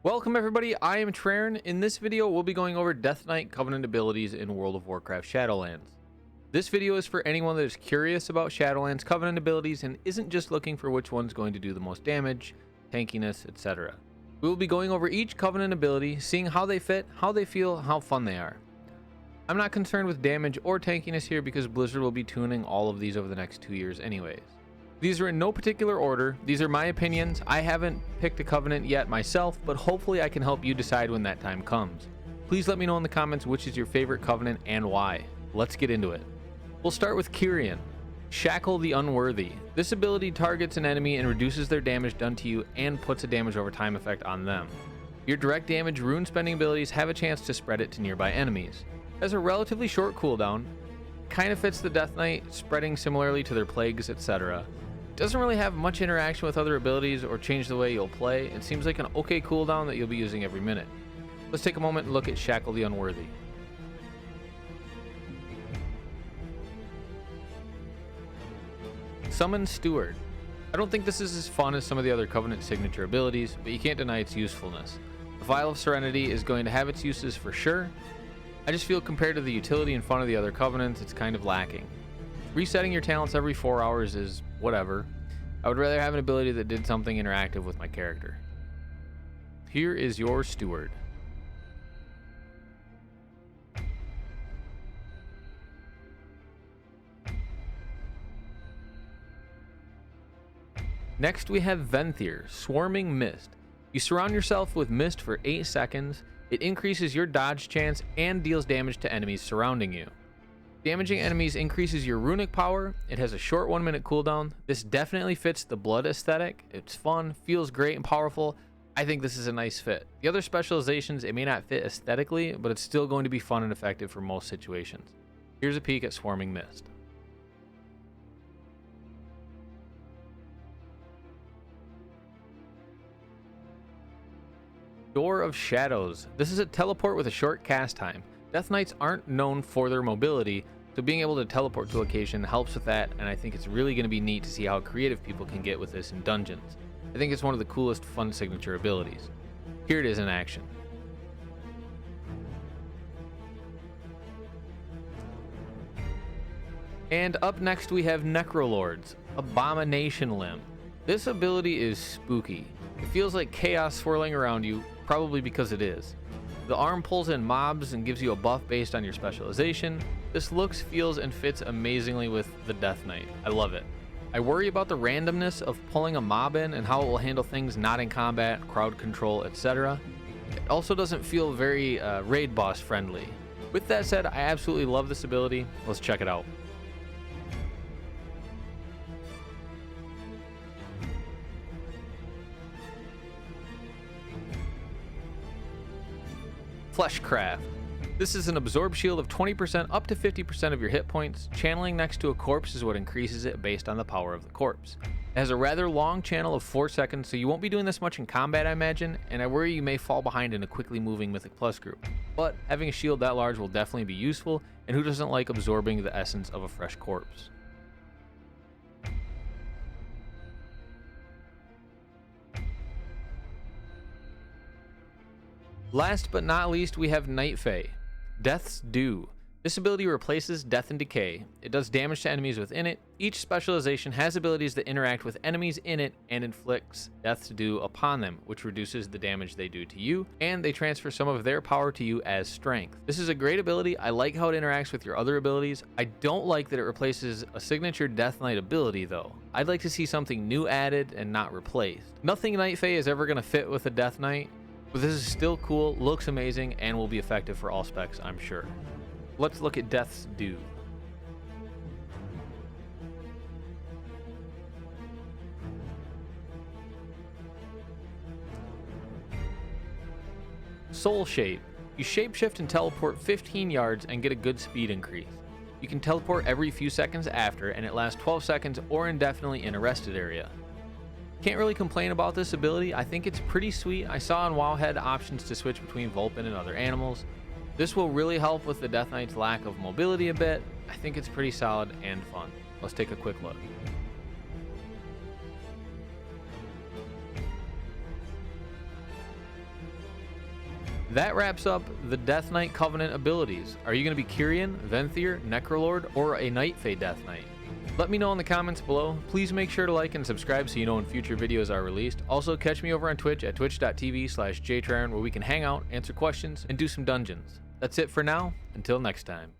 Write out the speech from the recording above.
Welcome everybody, I am Traren. In this video, we'll be going over Death Knight Covenant abilities in World of Warcraft Shadowlands. This video is for anyone that is curious about Shadowlands Covenant abilities and isn't just looking for which one's going to do the most damage, tankiness, etc. We will be going over each Covenant ability, seeing how they fit, how they feel, how fun they are. I'm not concerned with damage or tankiness here because Blizzard will be tuning all of these over the next 2 years anyways. These are in no particular order. These are my opinions. I haven't picked a Covenant yet myself, but hopefully I can help you decide when that time comes. Please let me know in the comments which is your favorite Covenant and why. Let's get into it. We'll start with Kyrian. Shackle the Unworthy. This ability targets an enemy and reduces their damage done to you and puts a damage over time effect on them. Your direct damage rune spending abilities have a chance to spread it to nearby enemies. It has a relatively short cooldown. Kind of fits the Death Knight, spreading similarly to their plagues, etc. Doesn't really have much interaction with other abilities or change the way you'll play. It seems like an okay cooldown that you'll be using every minute. Let's take a moment and look at Shackle the Unworthy. Summon Steward. I don't think this is as fun as some of the other Covenant signature abilities, but you can't deny its usefulness. The Vial of Serenity is going to have its uses for sure. I just feel compared to the utility and fun of the other Covenants, it's kind of lacking. Resetting your talents every 4 hours is whatever. I would rather have an ability that did something interactive with my character. Here is your Steward. Next we have Venthyr, Swarming Mist. You surround yourself with mist for 8 seconds. It increases your dodge chance and deals damage to enemies surrounding you. Damaging enemies increases your runic power. It has a short 1 minute cooldown. This definitely fits the blood aesthetic. It's fun, feels great and powerful. I think this is a nice fit. The other specializations, it may not fit aesthetically, but it's still going to be fun and effective for most situations. Here's a peek at Swarming Mist. Door of Shadows. This is a teleport with a short cast time. Death Knights aren't known for their mobility, so being able to teleport to a location helps with that, and I think it's really going to be neat to see how creative people can get with this in dungeons. I think it's one of the coolest fun signature abilities. Here it is in action. And up next we have Necrolords, Abomination Limb. This ability is spooky. It feels like chaos swirling around you, probably because it is. The arm pulls in mobs and gives you a buff based on your specialization. This looks, feels, and fits amazingly with the Death Knight. I love it. I worry about the randomness of pulling a mob in and how it will handle things not in combat, crowd control, etc. It also doesn't feel very raid boss friendly. With that said, I absolutely love this ability. Let's check it out. Fleshcraft. This is an absorb shield of 20% up to 50% of your hit points. Channeling next to a corpse is what increases it based on the power of the corpse. It has a rather long channel of 4 seconds, so you won't be doing this much in combat, I imagine, and I worry you may fall behind in a quickly moving Mythic Plus group. But having a shield that large will definitely be useful, and who doesn't like absorbing the essence of a fresh corpse? Last but not least, we have Night Fae, Death's Due. This ability replaces Death and Decay. It does damage to enemies within it. Each specialization has abilities that interact with enemies in it and inflicts Death's Due upon them, which reduces the damage they do to you, and they transfer some of their power to you as strength. This is a great ability. I like how it interacts with your other abilities. I don't like that it replaces a signature Death Knight ability though. I'd like to see something new added and not replaced. Nothing Night Fae is ever going to fit with a Death Knight, but this is still cool, looks amazing, and will be effective for all specs, I'm sure. Let's look at Death's Due. Soul Shape. You shapeshift and teleport 15 yards and get a good speed increase. You can teleport every few seconds after, and it lasts 12 seconds or indefinitely in a rested area. Can't really complain about this ability. I think it's pretty sweet. I saw on Wowhead options to switch between Vulpin and other animals. This will really help with the Death Knight's lack of mobility a bit. I think it's pretty solid and fun. Let's take a quick look. That wraps up the Death Knight Covenant abilities. Are you going to be Kyrian, Venthyr, Necrolord, or a Night Fae Death Knight? Let me know in the comments below. Please make sure to like and subscribe so you know when future videos are released. Also, catch me over on Twitch at twitch.tv/jtraren, where we can hang out, answer questions, and do some dungeons. That's it for now. Until next time.